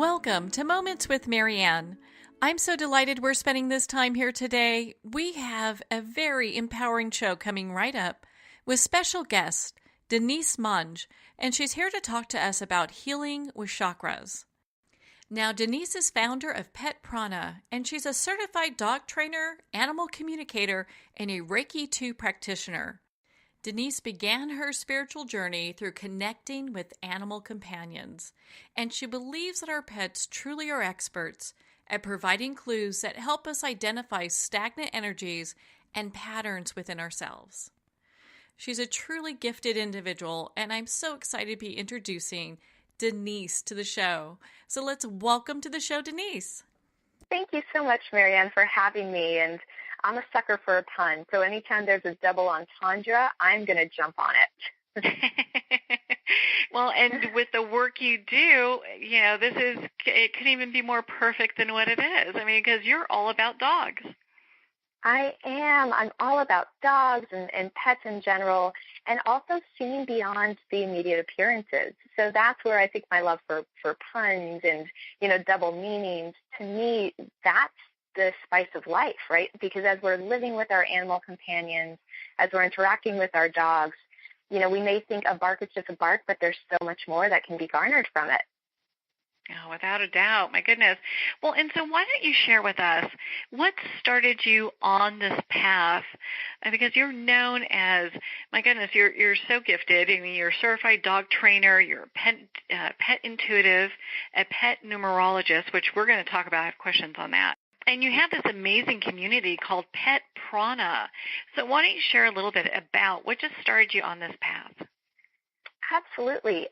Welcome to Moments with Marianne. I'm so delighted we're spending this time here today. We have a very empowering show coming right up with special guest Denise Mange, and she's here to talk to us about healing with chakras. Now, Denise is founder of Pet Prana, and she's a certified dog trainer, animal communicator, and a Reiki 2 practitioner. Denise began her spiritual journey through connecting with animal companions, and she believes that our pets truly are experts at providing clues that help us identify stagnant energies and patterns within ourselves. She's a truly gifted individual, and I'm so excited to be introducing Denise to the show. So let's welcome to the show, Denise. Thank you so much, Marianne, for having me. And I'm a sucker for a pun. So anytime there's a double entendre, I'm going to jump on it. Well, and with the work you do, it couldn't even be more perfect than what it is. I mean, because you're all about dogs. I am. I'm all about dogs and pets in general, and also seeing beyond the immediate appearances. So that's where I think my love for puns and, double meanings, to me, that's the spice of life, right? Because as we're living with our animal companions, as we're interacting with our dogs, we may think a bark is just a bark, but there's so much more that can be garnered from it. Oh, without a doubt. My goodness. Well, and so why don't you share with us what started you on this path? Because you're known as, my goodness, you're so gifted. I mean, you're a certified dog trainer, you're a pet intuitive, a pet numerologist, which we're going to talk about. I have questions on that. And you have this amazing community called Pet Prana. So why don't you share a little bit about what just started you on this path? Absolutely.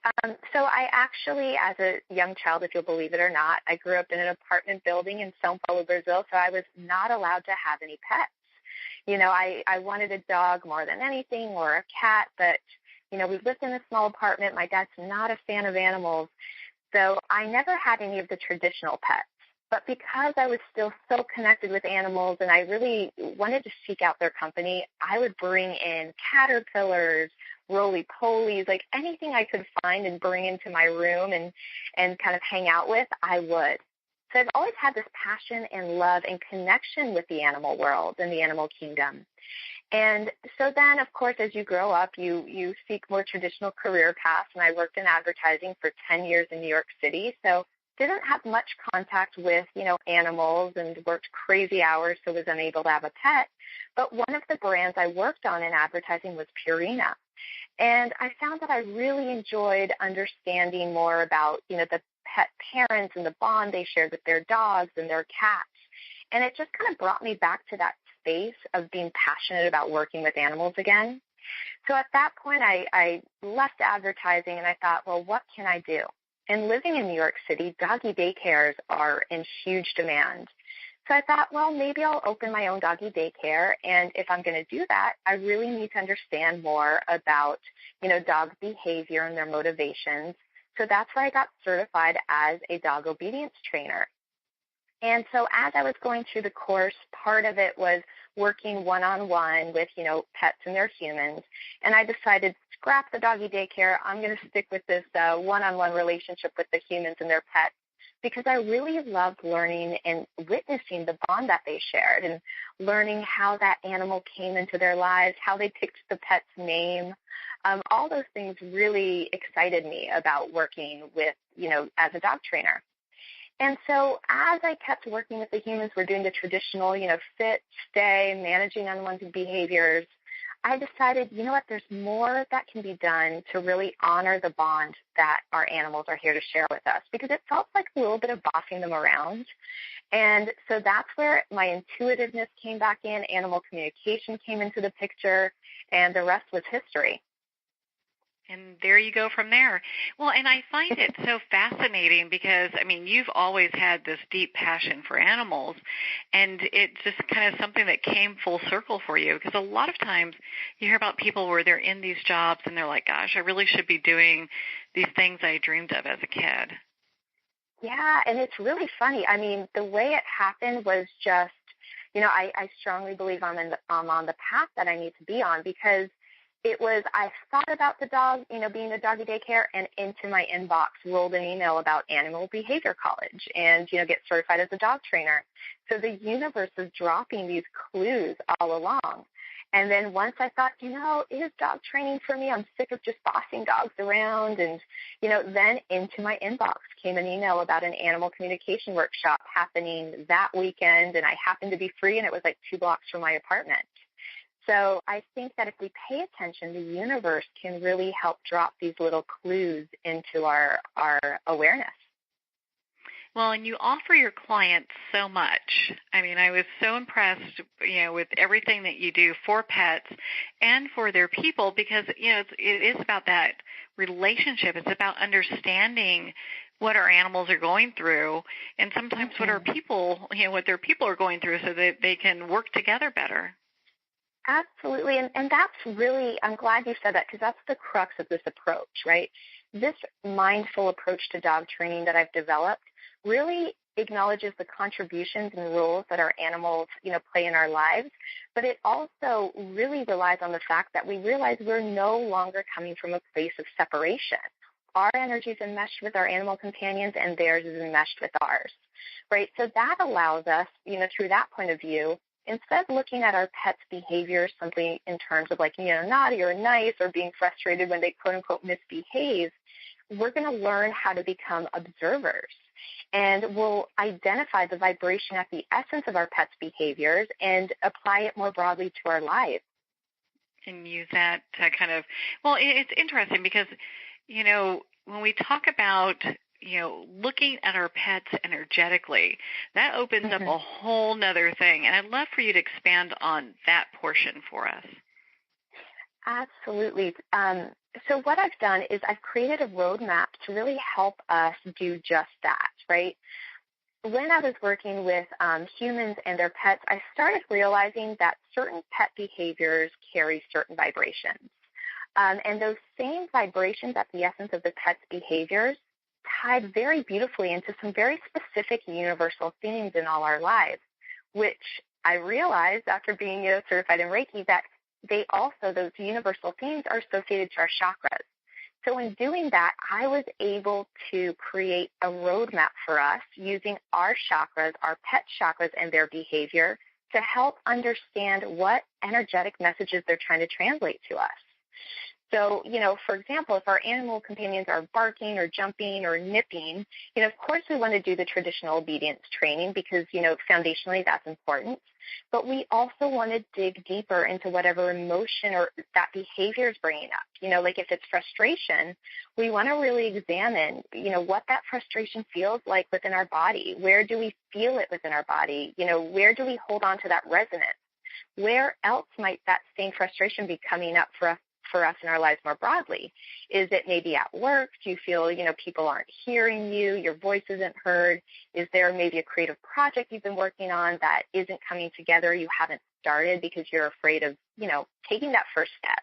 So I actually, as a young child, if you'll believe it or not, I grew up in an apartment building in São Paulo, Brazil, so I was not allowed to have any pets. I wanted a dog more than anything, or a cat, but, we lived in a small apartment. My dad's not a fan of animals, so I never had any of the traditional pets. But because I was still so connected with animals and I really wanted to seek out their company, I would bring in caterpillars, roly-polies, like anything I could find and bring into my room and kind of hang out with, I would. So I've always had this passion and love and connection with the animal world and the animal kingdom. And so then, of course, as you grow up, you seek more traditional career paths, and I worked in advertising for 10 years in New York City, so didn't have much contact with, animals and worked crazy hours, so was unable to have a pet. But one of the brands I worked on in advertising was Purina. And I found that I really enjoyed understanding more about, the pet parents and the bond they shared with their dogs and their cats. And it just kind of brought me back to that space of being passionate about working with animals again. So at that point, I left advertising and I thought, well, what can I do? And living in New York City, doggy daycares are in huge demand. So I thought, well, maybe I'll open my own doggy daycare. And if I'm going to do that, I really need to understand more about, dog behavior and their motivations. So that's where I got certified as a dog obedience trainer. And so as I was going through the course, part of it was working one-on-one with, pets and their humans. And I decided, scrap the doggy daycare. I'm going to stick with this one-on-one relationship with the humans and their pets, because I really loved learning and witnessing the bond that they shared and learning how that animal came into their lives, how they picked the pet's name. All those things really excited me about working with, as a dog trainer. And so as I kept working with the humans, we're doing the traditional, sit, stay, managing unwanted behaviors. I decided, there's more that can be done to really honor the bond that our animals are here to share with us, because it felt like a little bit of bossing them around. And so that's where my intuitiveness came back in, animal communication came into the picture, and the rest was history. And there you go from there. Well, and I find it so fascinating because, you've always had this deep passion for animals, and it's just kind of something that came full circle for you, because a lot of times you hear about people where they're in these jobs and they're like, gosh, I really should be doing these things I dreamed of as a kid. Yeah, and it's really funny. The way it happened was just, I strongly believe I'm on the path that I need to be on, because it was, I thought about the dog, being a doggy daycare, and into my inbox rolled an email about Animal Behavior College and, get certified as a dog trainer. So the universe is dropping these clues all along. And then once I thought, is dog training for me? I'm sick of just bossing dogs around. And, then into my inbox came an email about an animal communication workshop happening that weekend. And I happened to be free, and it was like 2 blocks from my apartment. So I think that if we pay attention, the universe can really help drop these little clues into our awareness. Well, and you offer your clients so much. I mean, I was so impressed, with everything that you do for pets and for their people, because, it is about that relationship. It's about understanding what our animals are going through, and sometimes what our people, what their people are going through, so that they can work together better. Absolutely. And that's really, I'm glad you said that, because that's the crux of this approach, right? This mindful approach to dog training that I've developed really acknowledges the contributions and roles that our animals, play in our lives, but it also really relies on the fact that we realize we're no longer coming from a place of separation. Our energy is enmeshed with our animal companions, and theirs is enmeshed with ours, right? So that allows us, through that point of view, instead of looking at our pet's behavior simply in terms of like, naughty or nice or being frustrated when they quote unquote misbehave, we're going to learn how to become observers. And we'll identify the vibration at the essence of our pet's behaviors and apply it more broadly to our lives. And use that to it's interesting because, when we talk about, looking at our pets energetically, that opens up a whole nother thing. And I'd love for you to expand on that portion for us. Absolutely. So what I've done is I've created a roadmap to really help us do just that, right? When I was working with humans and their pets, I started realizing that certain pet behaviors carry certain vibrations. And those same vibrations at the essence of the pet's behaviors tied very beautifully into some very specific universal themes in all our lives, which I realized after being certified in Reiki that those universal themes are associated to our chakras. So in doing that, I was able to create a roadmap for us using our chakras, our pet chakras and their behavior to help understand what energetic messages they're trying to translate to us. So, for example, if our animal companions are barking or jumping or nipping, of course we want to do the traditional obedience training because, foundationally that's important. But we also want to dig deeper into whatever emotion or that behavior is bringing up. Like if it's frustration, we want to really examine, what that frustration feels like within our body. Where do we feel it within our body? Where do we hold on to that resonance? Where else might that same frustration be coming up for us in our lives more broadly? Is it maybe at work? Do you feel, people aren't hearing you, your voice isn't heard? Is there maybe a creative project you've been working on that isn't coming together, you haven't started because you're afraid of, taking that first step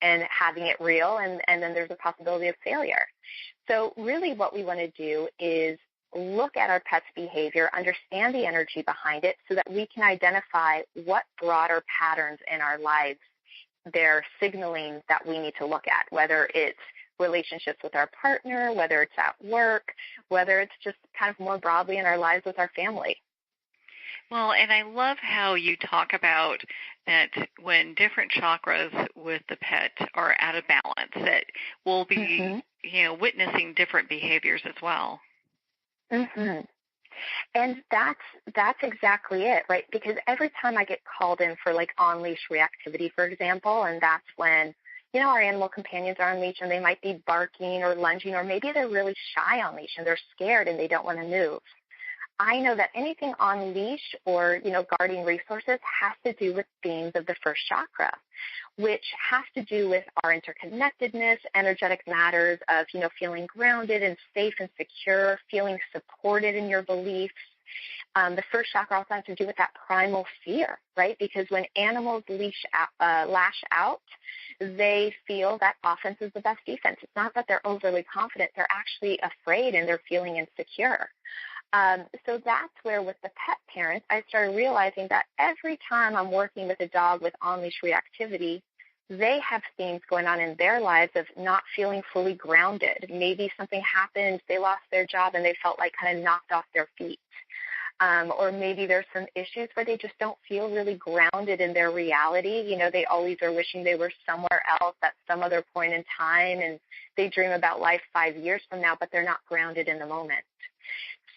and having it real, and then there's a possibility of failure. So really what we want to do is look at our pet's behavior, understand the energy behind it so that we can identify what broader patterns in our lives they're signaling that we need to look at, whether it's relationships with our partner, whether it's at work, whether it's just kind of more broadly in our lives with our family. Well, and I love how you talk about that when different chakras with the pet are out of balance, that we'll be, witnessing different behaviors as well. Mm-hmm. And that's exactly it, right? Because every time I get called in for like Onleash reactivity, for example, and that's when, our animal companions are on leash and they might be barking or lunging, or maybe they're really shy on leash and they're scared and they don't want to move. I know that anything on leash or, guarding resources has to do with themes of the first chakra, which has to do with our interconnectedness, energetic matters of, feeling grounded and safe and secure, feeling supported in your beliefs. The first chakra also has to do with that primal fear, right? Because when animals lash out, they feel that offense is the best defense. It's not that they're overly confident. They're actually afraid and they're feeling insecure. So that's where with the pet parents, I started realizing that every time I'm working with a dog with on-leash reactivity, they have things going on in their lives of not feeling fully grounded. Maybe something happened, they lost their job, and they felt like kind of knocked off their feet. Or maybe there's some issues where they just don't feel really grounded in their reality. You know, they always are wishing they were somewhere else at some other point in time, and they dream about life 5 years from now, but they're not grounded in the moment.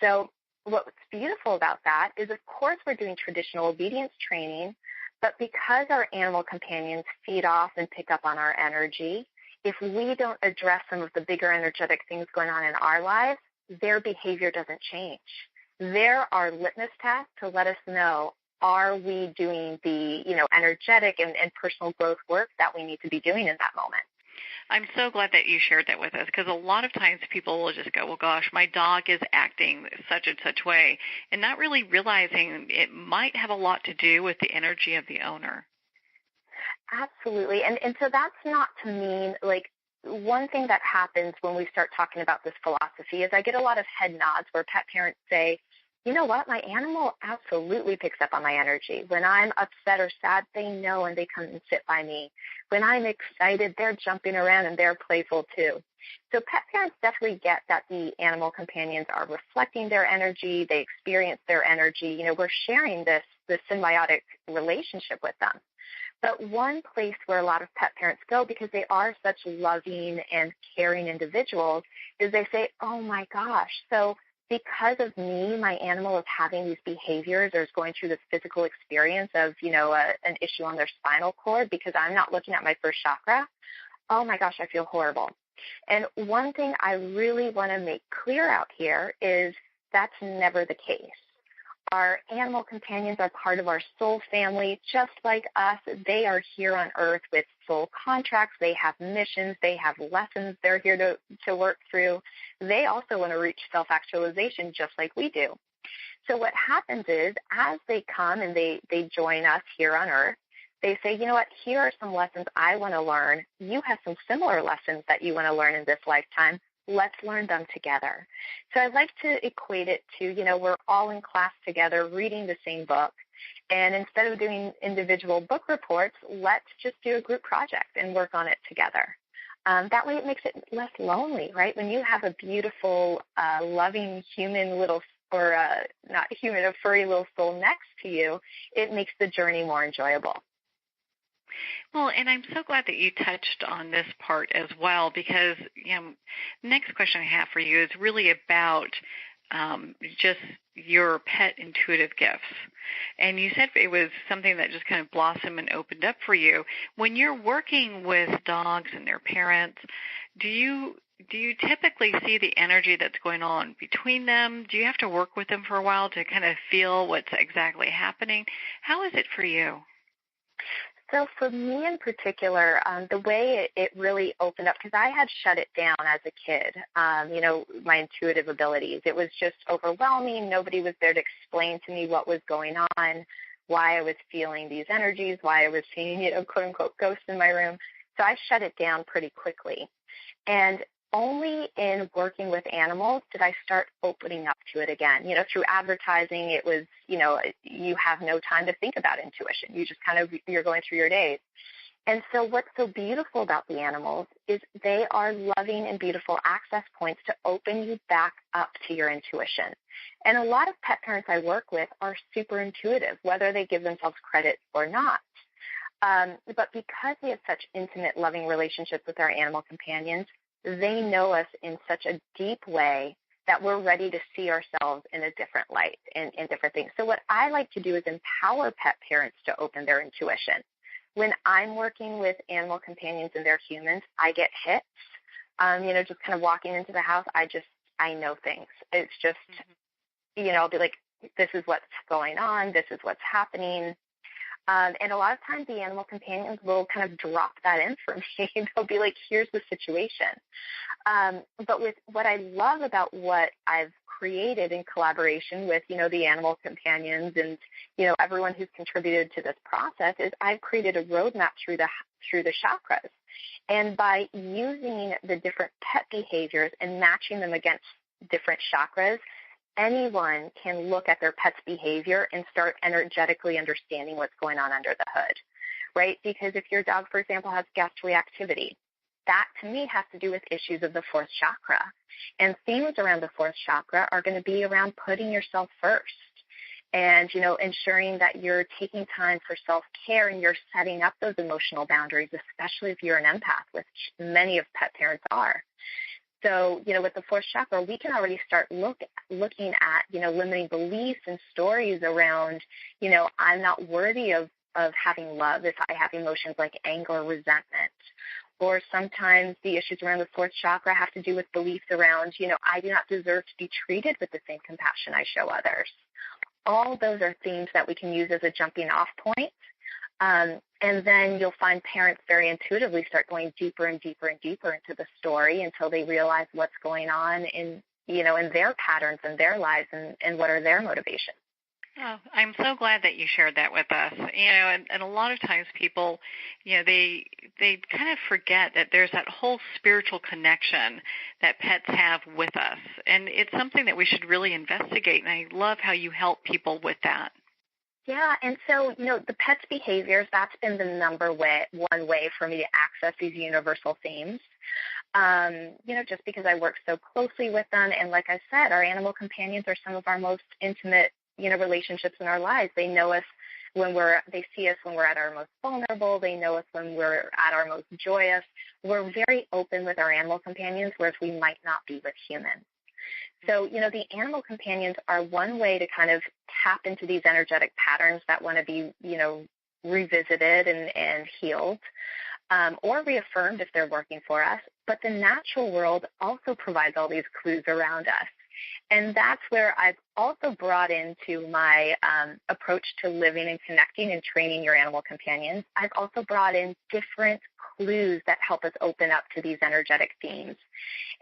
So what's beautiful about that is, of course, we're doing traditional obedience training, but because our animal companions feed off and pick up on our energy, if we don't address some of the bigger energetic things going on in our lives, their behavior doesn't change. They're our litmus test to let us know, are we doing the, energetic and personal growth work that we need to be doing in that moment? I'm so glad that you shared that with us, because a lot of times people will just go, well, gosh, my dog is acting such and such way, and not really realizing it might have a lot to do with the energy of the owner. Absolutely. And so that's not to mean, like, one thing that happens when we start talking about this philosophy is I get a lot of head nods where pet parents say, you know what, my animal absolutely picks up on my energy. When I'm upset or sad, they know and they come and sit by me. When I'm excited, they're jumping around and they're playful too. So pet parents definitely get that the animal companions are reflecting their energy. They experience their energy. You know, we're sharing this symbiotic relationship with them. But one place where a lot of pet parents go, because they are such loving and caring individuals, is they say, oh my gosh, so because of me, my animal is having these behaviors or is going through this physical experience of, an issue on their spinal cord because I'm not looking at my first chakra. Oh my gosh, I feel horrible. And one thing I really want to make clear out here is that's never the case. Our animal companions are part of our soul family, just like us. They are here on Earth with soul contracts. They have missions. They have lessons they're here to work through. They also want to reach self-actualization just like we do. So what happens is, as they come and they join us here on Earth, they say, you know what, here are some lessons I want to learn. You have some similar lessons that you want to learn in this lifetime. Let's learn them together. So I like to equate it to, we're all in class together reading the same book. And instead of doing individual book reports, let's just do a group project and work on it together. That way it makes it less lonely, right? When you have a beautiful, loving human little, or not human, a furry little soul next to you, it makes the journey more enjoyable. Well, and I'm so glad that you touched on this part as well, because next question I have for you is really about just your pet intuitive gifts. And you said it was something that just kind of blossomed and opened up for you. When you're working with dogs and their parents, do you typically see the energy that's going on between them? Do you have to work with them for a while to kind of feel what's exactly happening? How is it for you? So for me in particular, the way it really opened up, because I had shut it down as a kid, my intuitive abilities. It was just overwhelming. Nobody was there to explain to me what was going on, why I was feeling these energies, why I was seeing, quote-unquote, ghosts in my room. So I shut it down pretty quickly. And only in working with animals did I start opening up to it again. Through advertising, it was, you have no time to think about intuition. You just you're going through your days. And so what's so beautiful about the animals is they are loving and beautiful access points to open you back up to your intuition. And a lot of pet parents I work with are super intuitive, whether they give themselves credit or not. But because we have such intimate, loving relationships with our animal companions, they know us in such a deep way that we're ready to see ourselves in a different light and different things. So what I like to do is empower pet parents to open their intuition. When I'm working with animal companions and their humans, I get hits. Just kind of walking into the house, I know things. It's just, I'll be like, this is what's going on. This is what's happening. And a lot of times the animal companions will kind of drop that in for me. They'll be like, here's the situation. But with what I love about what I've created in collaboration with, the animal companions and, everyone who's contributed to this process is I've created a roadmap through the chakras. And by using the different pet behaviors and matching them against different chakras, anyone can look at their pet's behavior and start energetically understanding what's going on under the hood. right? Because if your dog, for example, has guest reactivity, that to me has to do with issues of the fourth chakra. And themes around the fourth chakra are going to be around putting yourself first and, ensuring that you're taking time for self-care and you're setting up those emotional boundaries, especially if you're an empath, which many of pet parents are. So, with the fourth chakra, we can already start looking at, limiting beliefs and stories around, I'm not worthy of having love if I have emotions like anger or resentment. Or sometimes the issues around the fourth chakra have to do with beliefs around, I do not deserve to be treated with the same compassion I show others. All those are themes that we can use as a jumping off point. And then you'll find parents very intuitively start going deeper and deeper and deeper into the story until they realize what's going on in their patterns in their lives and what are their motivations. Oh, I'm so glad that you shared that with us. And a lot of times people, they kind of forget that there's that whole spiritual connection that pets have with us. And it's something that we should really investigate. And I love how you help people with that. Yeah, and so, the pet's behaviors, that's been the one way for me to access these universal themes. Just because I work so closely with them. And like I said, our animal companions are some of our most intimate relationships in our lives. They know us they see us when we're at our most vulnerable. They know us when we're at our most joyous. We're very open with our animal companions, whereas we might not be with humans. So, the animal companions are one way to kind of tap into these energetic patterns that want to be, revisited and healed, or reaffirmed if they're working for us. But the natural world also provides all these clues around us. And that's where I've also brought into my approach to living and connecting and training your animal companions. I've also brought in different clues that help us open up to these energetic themes.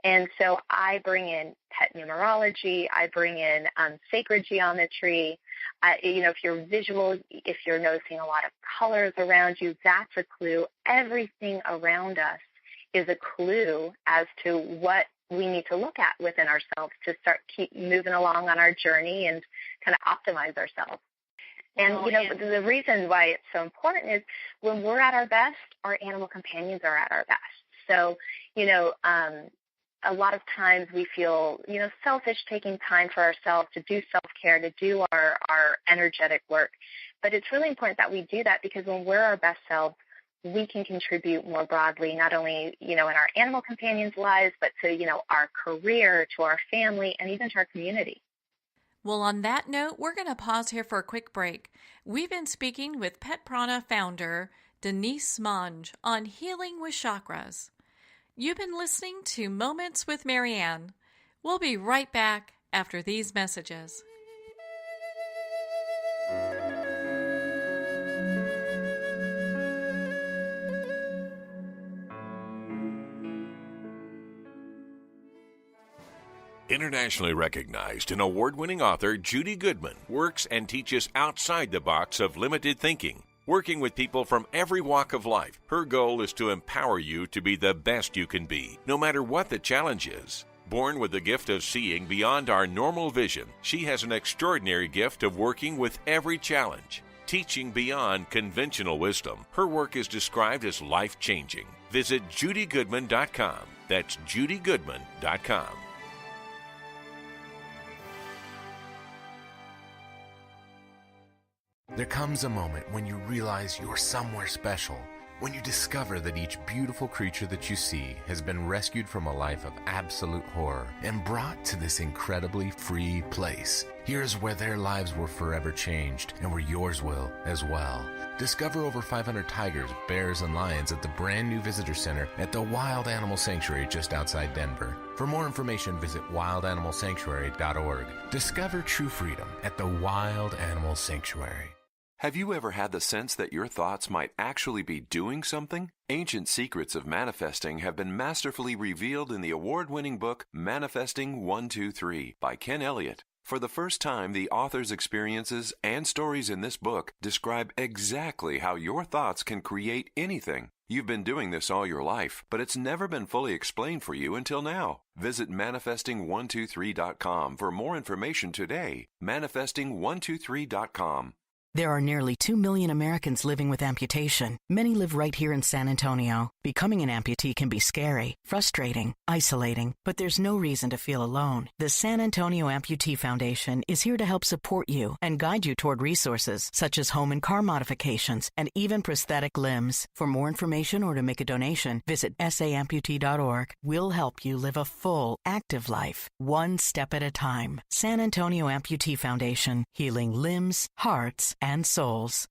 And so I bring in pet-numerology. I bring in sacred geometry. If you're visual, if you're noticing a lot of colors around you, that's a clue. Everything around us is a clue as to what we need to look at within ourselves to keep moving along on our journey and kind of optimize ourselves. And, the reason why it's so important is when we're at our best, our animal companions are at our best. So, a lot of times we feel, selfish taking time for ourselves to do self-care, to do our energetic work. But it's really important that we do that because when we're our best selves, we can contribute more broadly, not only, in our animal companions' lives, but to, our career, to our family, and even to our community. Well, on that note, we're going to pause here for a quick break. We've been speaking with Pet Prana founder Denise Mange on healing with chakras. You've been listening to Moments with Marianne. We'll be right back after these messages. Internationally recognized and award-winning author Judy Goodman works and teaches outside the box of limited thinking. Working with people from every walk of life, her goal is to empower you to be the best you can be, no matter what the challenge is. Born with the gift of seeing beyond our normal vision, she has an extraordinary gift of working with every challenge. Teaching beyond conventional wisdom, her work is described as life-changing. Visit judygoodman.com. That's judygoodman.com. There comes a moment when you realize you're somewhere special, when you discover that each beautiful creature that you see has been rescued from a life of absolute horror and brought to this incredibly free place. Here's where their lives were forever changed and where yours will as well. Discover over 500 tigers, bears, and lions at the brand new visitor center at the Wild Animal Sanctuary just outside Denver. For more information, visit wildanimalsanctuary.org. Discover true freedom at the Wild Animal Sanctuary. Have you ever had the sense that your thoughts might actually be doing something? Ancient secrets of manifesting have been masterfully revealed in the award-winning book Manifesting 123 by Ken Elliott. For the first time, the author's experiences and stories in this book describe exactly how your thoughts can create anything. You've been doing this all your life, but it's never been fully explained for you until now. Visit manifesting123.com for more information today. Manifesting123.com. There are nearly 2 million Americans living with amputation. Many live right here in San Antonio. Becoming an amputee can be scary, frustrating, isolating, but there's no reason to feel alone. The San Antonio Amputee Foundation is here to help support you and guide you toward resources such as home and car modifications and even prosthetic limbs. For more information or to make a donation, visit saamputee.org. We'll help you live a full, active life, one step at a time. San Antonio Amputee Foundation, healing limbs, hearts, and souls.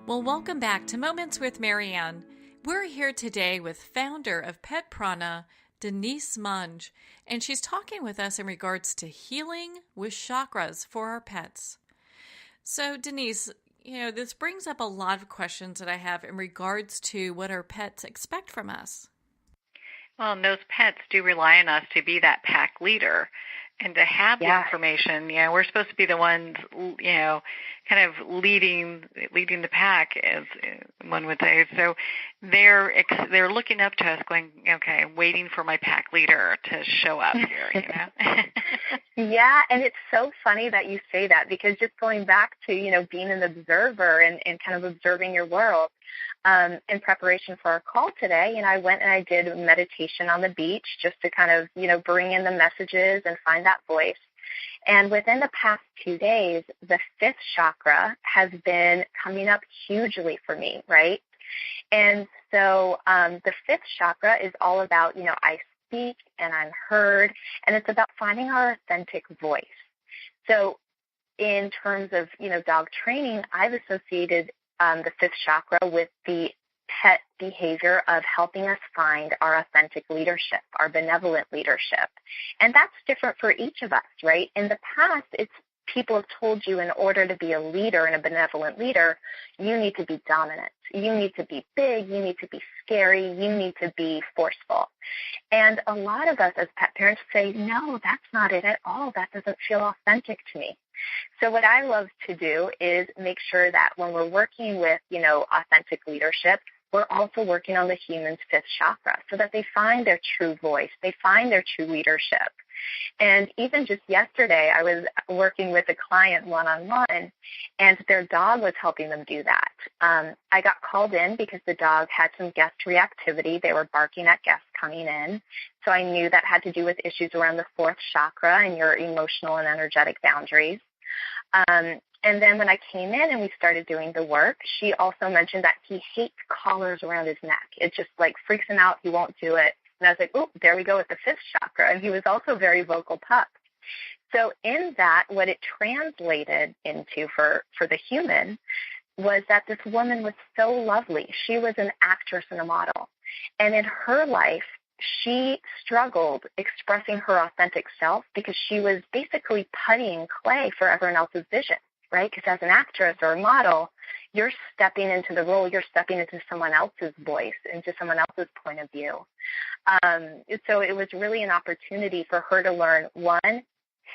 Well, welcome back to Moments with Marianne. We're here today with founder of Pet Prana, Denise Mange, and she's talking with us in regards to healing with chakras for our pets. So, Denise, this brings up a lot of questions that I have in regards to what our pets expect from us. Well, and those pets do rely on us to be that pack leader and to have the information. We're supposed to be the ones, kind of leading the pack, as one would say. So they're looking up to us going, okay, waiting for my pack leader to show up here, Yeah, and it's so funny that you say that, because just going back to, being an observer and kind of observing your world, in preparation for our call today, I went and I did meditation on the beach just to kind of, bring in the messages and find that voice. And within the past 2 days, the fifth chakra has been coming up hugely for me, right? And so the fifth chakra is all about, I speak and I'm heard, and it's about finding our authentic voice. So in terms of, dog training, I've associated the fifth chakra with the pet behavior of helping us find our authentic leadership, our benevolent leadership. And that's different for each of us, right? In the past, people have told you in order to be a leader and a benevolent leader, you need to be dominant. You need to be big. You need to be scary. You need to be forceful. And a lot of us as pet parents say, no, that's not it at all. That doesn't feel authentic to me. So what I love to do is make sure that when we're working with, authentic leadership, we're also working on the human's fifth chakra so that they find their true voice. They find their true leadership. And even just yesterday, I was working with a client one-on-one, and their dog was helping them do that. I got called in because the dog had some guest reactivity. They were barking at guests coming in. So I knew that had to do with issues around the fourth chakra and your emotional and energetic boundaries. And then when I came in and we started doing the work, she also mentioned that he hates collars around his neck. It just freaks him out. He won't do it. And I was like, oh, there we go with the fifth chakra. And he was also a very vocal pup. So in that, what it translated into for the human was that this woman was so lovely. She was an actress and a model. And in her life, she struggled expressing her authentic self because she was basically puttying clay for everyone else's vision, right? Because as an actress or a model, you're stepping into the role, you're stepping into someone else's voice, into someone else's point of view. So it was really an opportunity for her to learn, one,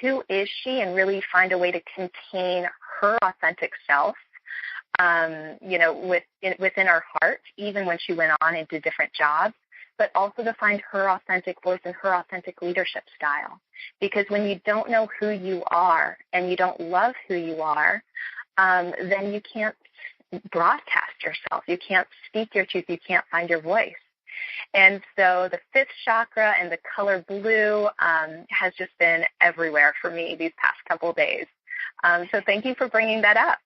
who is she, and really find a way to contain her authentic self, within her heart, even when she went on and did different jobs, but also to find her authentic voice and her authentic leadership style. Because when you don't know who you are and you don't love who you are, then you can't broadcast yourself. You can't speak your truth. You can't find your voice. And so the fifth chakra and the color blue has just been everywhere for me these past couple of days. So thank you for bringing that up.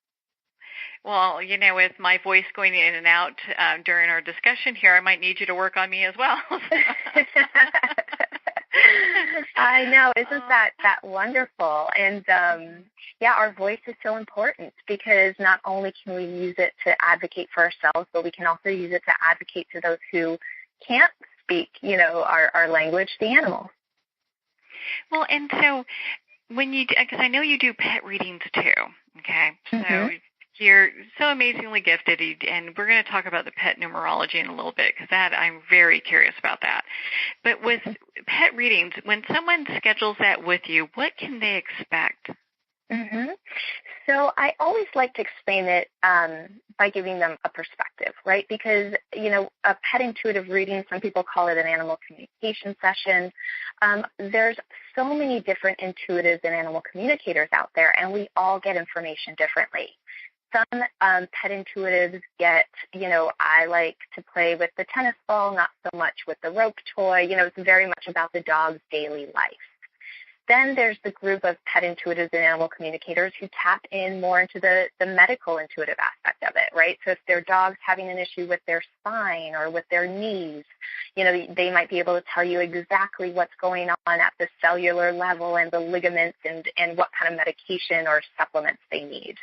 Well, with my voice going in and out during our discussion here, I might need you to work on me as well. I know. Isn't that wonderful? And, our voice is so important because not only can we use it to advocate for ourselves, but we can also use it to advocate to those who can't speak, our language, the animals. Well, and so because I know you do pet readings too, okay? So you're so amazingly gifted, and we're going to talk about the pet-numerology in a little bit because I'm very curious about that. But with pet readings, when someone schedules that with you, what can they expect? So I always like to explain it by giving them a perspective, right? Because, a pet intuitive reading, some people call it an animal communication session. There's so many different intuitives and animal communicators out there, and we all get information differently. Some pet intuitives get, I like to play with the tennis ball, not so much with the rope toy. It's very much about the dog's daily life. Then there's the group of pet intuitives and animal communicators who tap in more into the medical intuitive aspect of it, right? So if their dog's having an issue with their spine or with their knees, they might be able to tell you exactly what's going on at the cellular level and the ligaments and what kind of medication or supplements they need.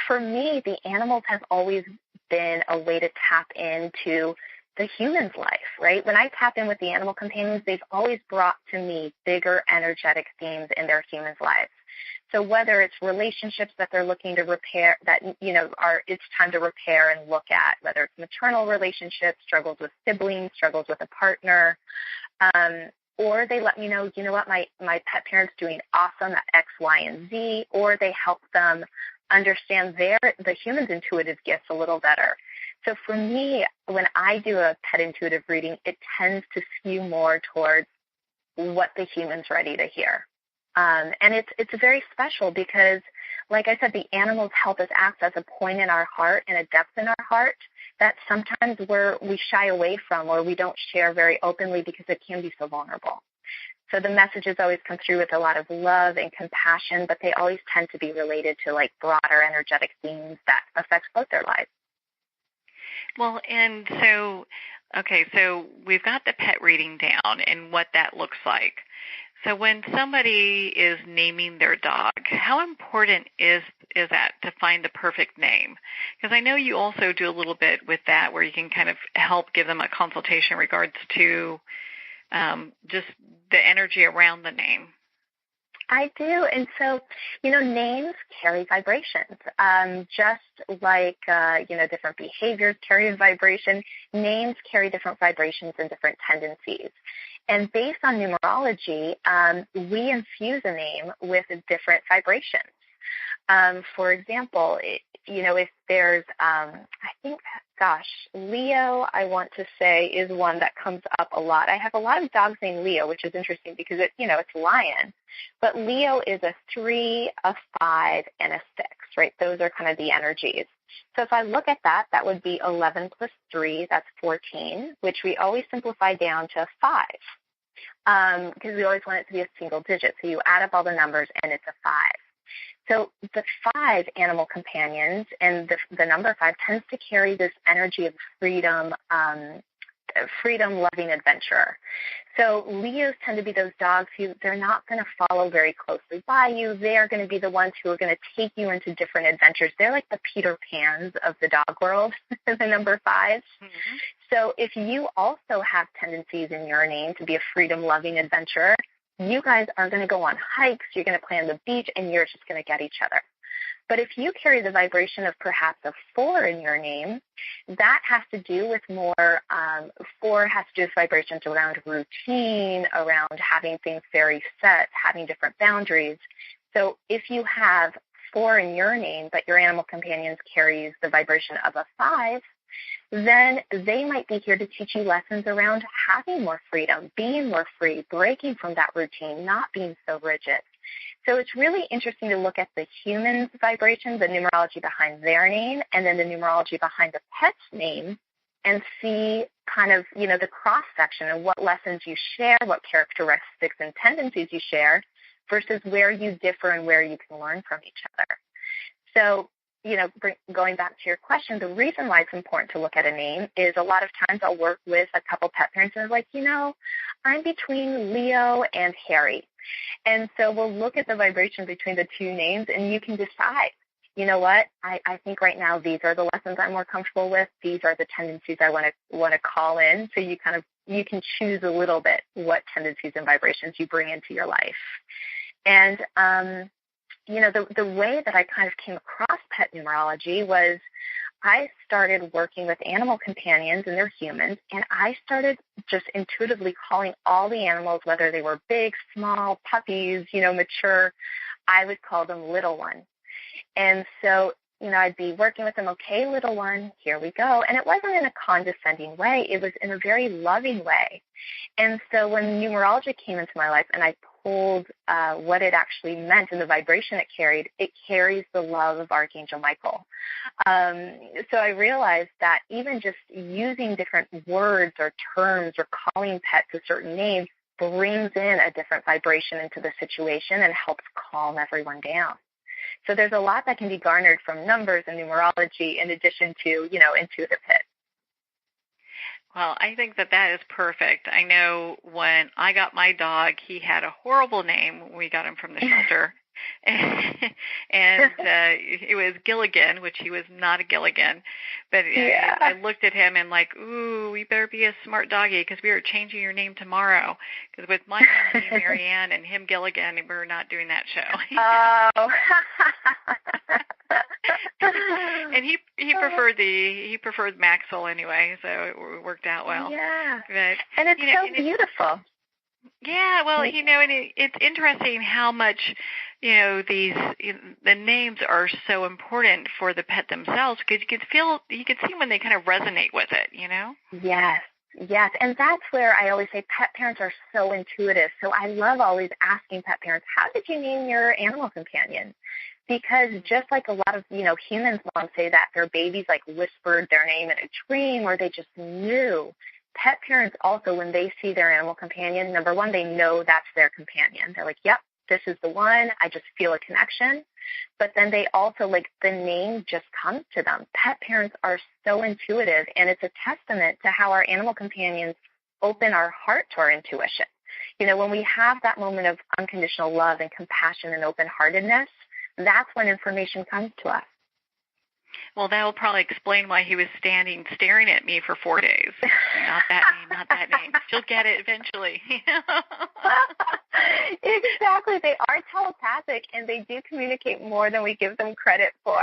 For me, the animals have always been a way to tap into the human's life, right? When I tap in with the animal companions, they've always brought to me bigger energetic themes in their humans' lives. So whether it's relationships that they're looking to repair, that, it's time to repair and look at, whether it's maternal relationships, struggles with siblings, struggles with a partner, or they let me know, what, my pet parent's doing awesome at X, Y, and Z, or they help them understand the human's intuitive gifts a little better. So for me, when I do a pet intuitive reading, it tends to skew more towards what the human's ready to hear. And it's very special because, like I said, the animals help us access a point in our heart and a depth in our heart that sometimes we shy away from or we don't share very openly because it can be so vulnerable. So the messages always come through with a lot of love and compassion, but they always tend to be related to like broader energetic themes that affects both their lives. Well, and so we've got the pet reading down and what that looks like. So when somebody is naming their dog, how important is that to find the perfect name? Because I know you also do a little bit with that where you can kind of help give them a consultation in regards to just the energy around the name. I do. And so, names carry vibrations. Just like, different behaviors carry vibration, names carry different vibrations and different tendencies. And based on numerology, we infuse a name with different vibrations. For example, if there's, Leo, I want to say, is one that comes up a lot. I have a lot of dogs named Leo, which is interesting because it's lion. But Leo is a 3, a 5, and a 6, right? Those are kind of the energies. So if I look at that, that would be 11 plus 3, that's 14, which we always simplify down to 5. Because we always want it to be a single digit. So you add up all the numbers, and it's a 5. So the 5 animal companions and the number 5 tends to carry this energy of freedom, freedom-loving adventurer. So Leos tend to be those dogs who they're not going to follow very closely by you. They are going to be the ones who are going to take you into different adventures. They're like the Peter Pans of the dog world, the number 5s. Mm-hmm. So if you also have tendencies in your name to be a freedom-loving adventurer, you guys are going to go on hikes, you're going to play on the beach, and you're just going to get each other. But if you carry the vibration of perhaps a 4 in your name, that has to do with more, 4 has to do with vibrations around routine, around having things very set, having different boundaries. So if you have 4 in your name, but your animal companions carries the vibration of a 5, then they might be here to teach you lessons around having more freedom, being more free, breaking from that routine, not being so rigid. So it's really interesting to look at the human's vibration, the numerology behind their name, and then the numerology behind the pet's name, and see kind of, the cross-section of what lessons you share, what characteristics and tendencies you share, versus where you differ and where you can learn from each other. So, going back to your question, the reason why it's important to look at a name is a lot of times I'll work with a couple pet parents and they're like, I'm between Leo and Harry. And so we'll look at the vibration between the two names and you can decide, what, I think right now these are the lessons I'm more comfortable with. These are the tendencies I want to call in. So you can choose a little bit what tendencies and vibrations you bring into your life. And, the way that I kind of came across pet numerology was I started working with animal companions and they're humans, and I started just intuitively calling all the animals, whether they were big, small, puppies, mature, I would call them little one. And so, I'd be working with them, okay, little one, here we go. And it wasn't in a condescending way. It was in a very loving way. And so when numerology came into my life and I pulled what it actually meant and the vibration it carries the love of Archangel Michael. So I realized that even just using different words or terms or calling pets a certain name brings in a different vibration into the situation and helps calm everyone down. So there's a lot that can be garnered from numbers and numerology in addition to, intuitive hits. Well, I think that is perfect. I know when I got my dog, he had a horrible name when we got him from the shelter. and it was Gilligan, which he was not a Gilligan. But I looked at him and like, ooh, we better be a smart doggy because we are changing your name tomorrow. Because with my name being Marianne and him Gilligan, we're not doing that show. Oh. And he preferred Maxwell anyway, so it worked out well. Yeah. But, and it's so beautiful. Yeah, well, and it's interesting how much, the names are so important for the pet themselves because you can see when they kind of resonate with it, Yes, and that's where I always say pet parents are so intuitive. So I love always asking pet parents, how did you name your animal companion? Because just like a lot of, humans moms say that their babies like whispered their name in a dream or they just knew. Pet parents also, when they see their animal companion, number one, they know that's their companion. They're like, yep, this is the one. I just feel a connection. But then they also, the name just comes to them. Pet parents are so intuitive, and it's a testament to how our animal companions open our heart to our intuition. When we have that moment of unconditional love and compassion and open-heartedness, that's when information comes to us. Well, that will probably explain why he was staring at me for 4 days. Not that name. She'll get it eventually. Exactly. They are telepathic, and they do communicate more than we give them credit for.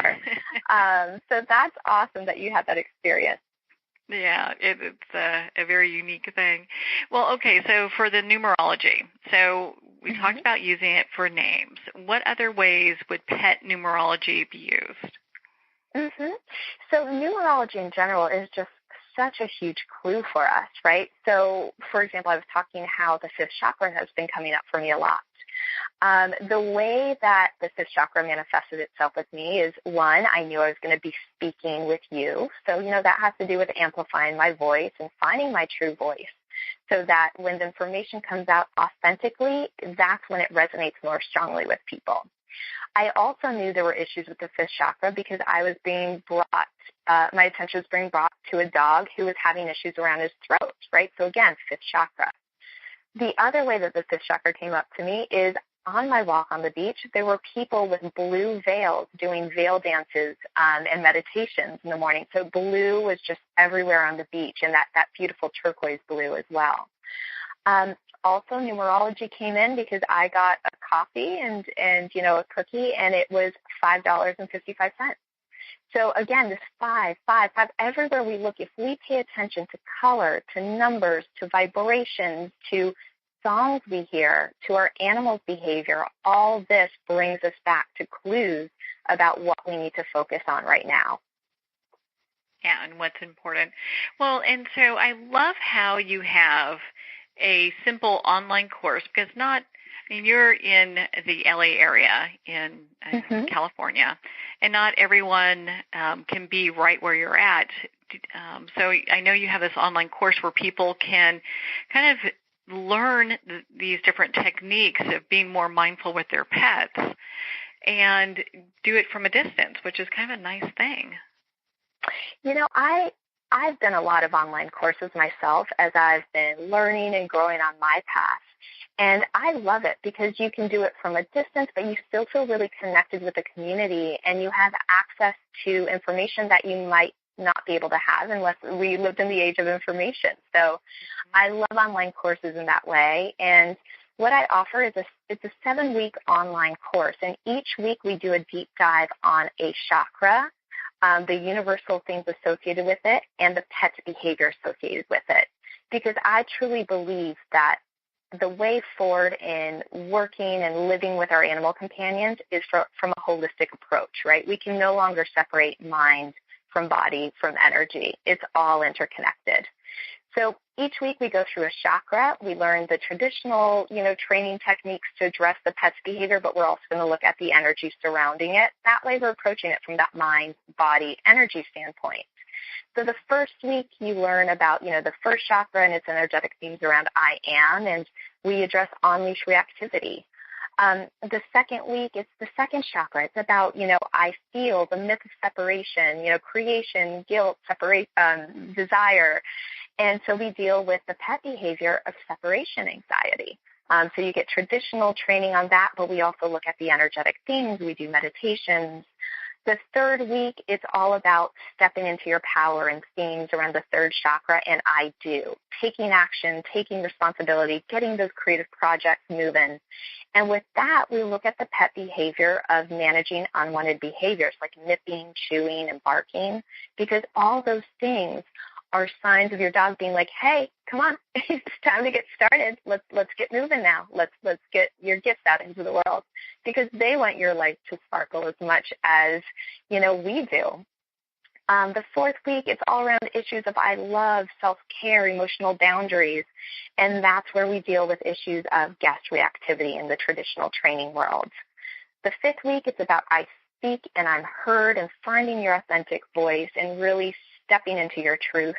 So that's awesome that you had that experience. Yeah, it's a very unique thing. Well, okay, so for the numerology, so we talked about using it for names. What other ways would pet numerology be used? So numerology in general is just such a huge clue for us, right? So, for example, I was talking how the fifth chakra has been coming up for me a lot. The way that the fifth chakra manifested itself with me is, one, I knew I was going to be speaking with you. So, that has to do with amplifying my voice and finding my true voice so that when the information comes out authentically, that's when it resonates more strongly with people. I also knew there were issues with the fifth chakra because I was being my attention was being brought to a dog who was having issues around his throat, right? So again, fifth chakra. The other way that the fifth chakra came up to me is on my walk on the beach, there were people with blue veils doing veil dances and meditations in the morning. So blue was just everywhere on the beach, and that beautiful turquoise blue as well. Also, numerology came in because I got a coffee and a cookie, and it was $5.55. So again, this 5, everywhere we look, if we pay attention to color, to numbers, to vibrations, to songs we hear, to our animals' behavior, all this brings us back to clues about what we need to focus on right now. Yeah, and what's important. Well, and so I love how you have a simple online course because you're in the LA area in California, and not everyone can be right where you're at. So I know you have this online course where people can kind of learn these different techniques of being more mindful with their pets and do it from a distance, which is kind of a nice thing. I've done a lot of online courses myself as I've been learning and growing on my path. And I love it because you can do it from a distance, but you still feel really connected with the community, and you have access to information that you might not be able to have unless we lived in the age of information. So I love online courses in that way. And what I offer is it's a 7-week online course, and each week we do a deep dive on a chakra, the universal things associated with it, and the pet's behavior associated with it. Because I truly believe that the way forward in working and living with our animal companions is from a holistic approach, right? We can no longer separate mind from body, from energy. It's all interconnected. So each week we go through a chakra. We learn the traditional, training techniques to address the pet's behavior, but we're also going to look at the energy surrounding it. That way we're approaching it from that mind, body, energy standpoint. So the first week you learn about, the first chakra and its energetic themes around I am, and we address Onleash reactivity. The second week, it's the second chakra. It's about, I feel, the myth of separation, creation, guilt, desire. And so we deal with the pet behavior of separation anxiety. So you get traditional training on that, but we also look at the energetic themes. We do meditations. The third week, it's all about stepping into your power and themes around the third chakra and I do, taking action, taking responsibility, getting those creative projects moving. And with that, we look at the pet behavior of managing unwanted behaviors like nipping, chewing, and barking, because all those things are signs of your dog being like, hey, come on, it's time to get started. Let's get moving now. Let's get your gifts out into the world, because they want your life to sparkle as much as, we do. The fourth week, it's all around issues of I love, self-care, emotional boundaries, and that's where we deal with issues of guest reactivity in the traditional training world. The fifth week, it's about I speak and I'm heard and finding your authentic voice and really stepping into your truth.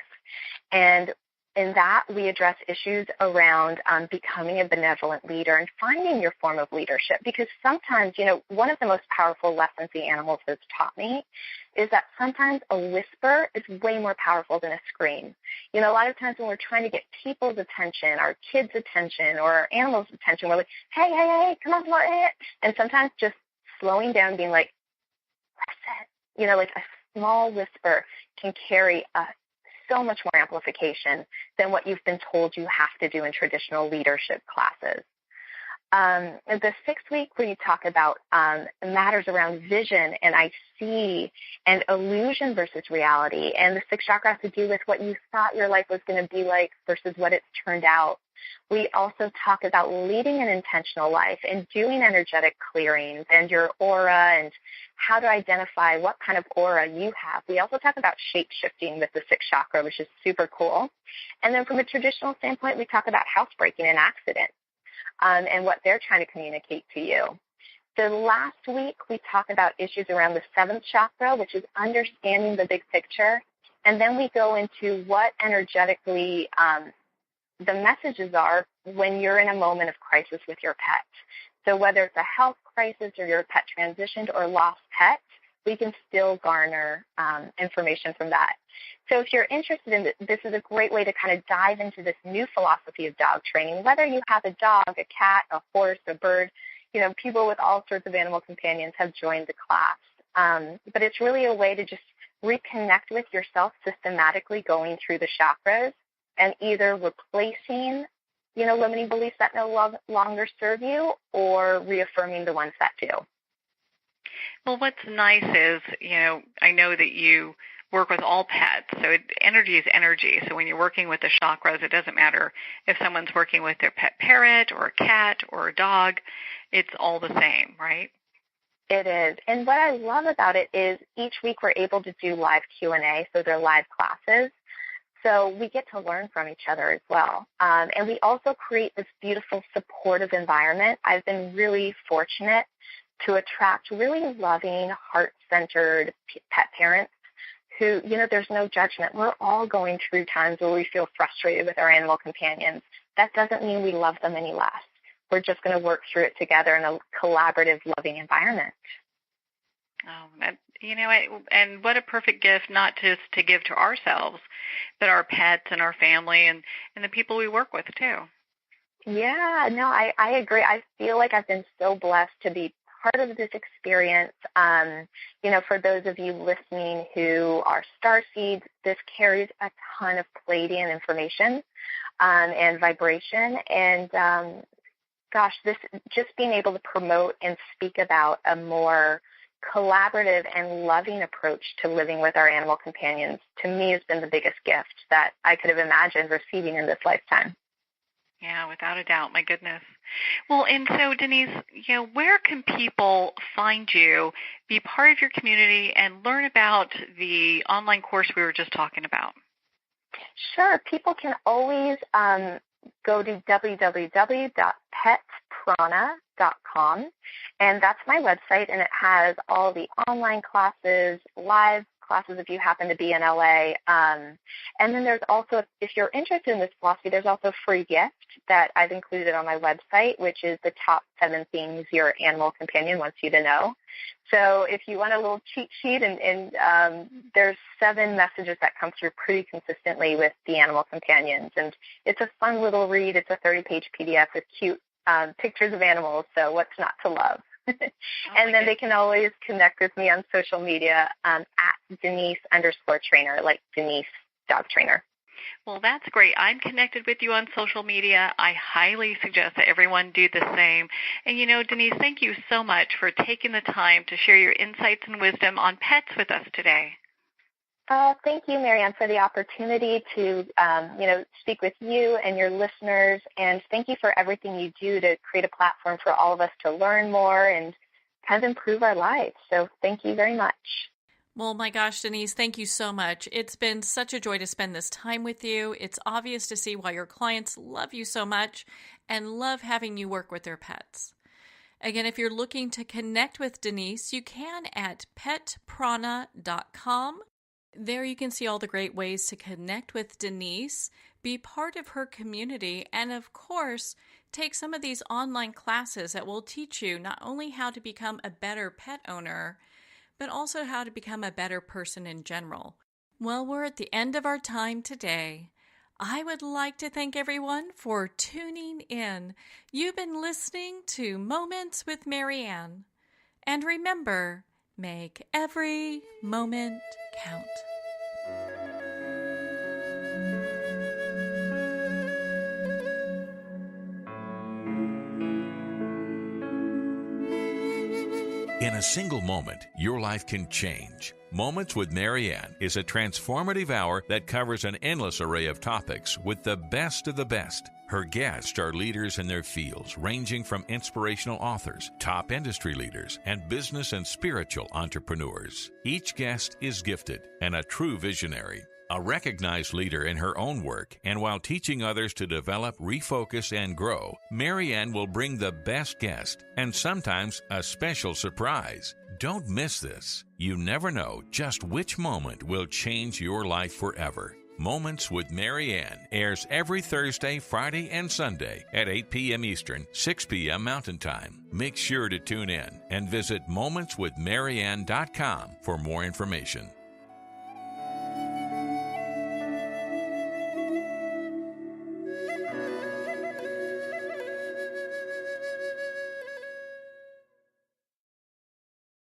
And in that, we address issues around becoming a benevolent leader and finding your form of leadership. Because sometimes, one of the most powerful lessons the animals has taught me is that sometimes a whisper is way more powerful than a scream. A lot of times when we're trying to get people's attention, our kids' attention, or our animals' attention, we're like, hey, come on. And sometimes just slowing down, being like, listen, like a small whisper can carry so much more amplification than what you've been told you have to do in traditional leadership classes. The sixth week, where you talk about matters around vision and I see and illusion versus reality, and the sixth chakra has to do with what you thought your life was going to be like versus what it's turned out. We also talk about leading an intentional life and doing energetic clearings and your aura and how to identify what kind of aura you have. We also talk about shape-shifting with the sixth chakra, which is super cool. And then from a traditional standpoint, we talk about housebreaking and accidents and what they're trying to communicate to you. The last week, we talk about issues around the seventh chakra, which is understanding the big picture. And then we go into what energetically the messages are when you're in a moment of crisis with your pet. So whether it's a health crisis or your pet transitioned or lost pet, we can still garner information from that. So if you're interested in this is a great way to kind of dive into this new philosophy of dog training, whether you have a dog, a cat, a horse, a bird, people with all sorts of animal companions have joined the class. But it's really a way to just reconnect with yourself systematically going through the chakras and either replacing, limiting beliefs that no longer serve you or reaffirming the ones that do. Well, what's nice is, I know that you work with all pets, so energy is energy. So when you're working with the chakras, it doesn't matter if someone's working with their pet parrot or a cat or a dog. It's all the same, right? It is. And what I love about it is each week we're able to do live Q&A, so they're live classes. So we get to learn from each other as well. And we also create this beautiful supportive environment. I've been really fortunate to attract really loving, heart-centered pet parents who, there's no judgment. We're all going through times where we feel frustrated with our animal companions. That doesn't mean we love them any less. We're just going to work through it together in a collaborative, loving environment. Oh, and what a perfect gift, not just to give to ourselves, but our pets and our family and the people we work with, too. Yeah, no, I agree. I feel like I've been so blessed to be part of this experience. For those of you listening who are starseeds, this carries a ton of Pleiadian information and vibration. And, this just being able to promote and speak about a more collaborative and loving approach to living with our animal companions, to me, has been the biggest gift that I could have imagined receiving in this lifetime. Yeah, without a doubt. My goodness. Well, and so Denise, where can people find you, be part of your community, and learn about the online course we were just talking about? Sure. People can always go to www.pet-numerology.com, and that's my website, and it has all the online classes, live classes if you happen to be in LA. And then there's also, if you're interested in this philosophy, there's also a free gift that I've included on my website, which is the top 7 things your animal companion wants you to know. So if you want a little cheat sheet, and there's 7 messages that come through pretty consistently with the animal companions. And it's a fun little read. It's a 30-page PDF with cute pictures of animals, so what's not to love? And then they can always connect with me on social media at Denise_trainer, like Denise dog trainer. Well, that's great. I'm connected with you on social media. I highly suggest that everyone do the same. And, Denise, thank you so much for taking the time to share your insights and wisdom on pets with us today. Thank you, Marianne, for the opportunity to, speak with you and your listeners. And thank you for everything you do to create a platform for all of us to learn more and kind of improve our lives. So thank you very much. Well, my gosh, Denise, thank you so much. It's been such a joy to spend this time with you. It's obvious to see why your clients love you so much and love having you work with their pets. Again, if you're looking to connect with Denise, you can at petprana.com. There you can see all the great ways to connect with Denise, be part of her community, and of course, take some of these online classes that will teach you not only how to become a better pet owner, but also how to become a better person in general. Well, we're at the end of our time today. I would like to thank everyone for tuning in. You've been listening to Moments with Marianne. And remember, make every moment count. In a single moment, your life can change. Moments with Marianne is a transformative hour that covers an endless array of topics with the best of the best. Her guests are leaders in their fields, ranging from inspirational authors, top industry leaders, and business and spiritual entrepreneurs. Each guest is gifted and a true visionary, a recognized leader in her own work, and while teaching others to develop, refocus, and grow, Marianne will bring the best guest and sometimes a special surprise. Don't miss this. You never know just which moment will change your life forever. Moments with Marianne airs every Thursday, Friday, and Sunday at 8 p.m. Eastern, 6 p.m. Mountain Time. Make sure to tune in and visit momentswithmarianne.com for more information.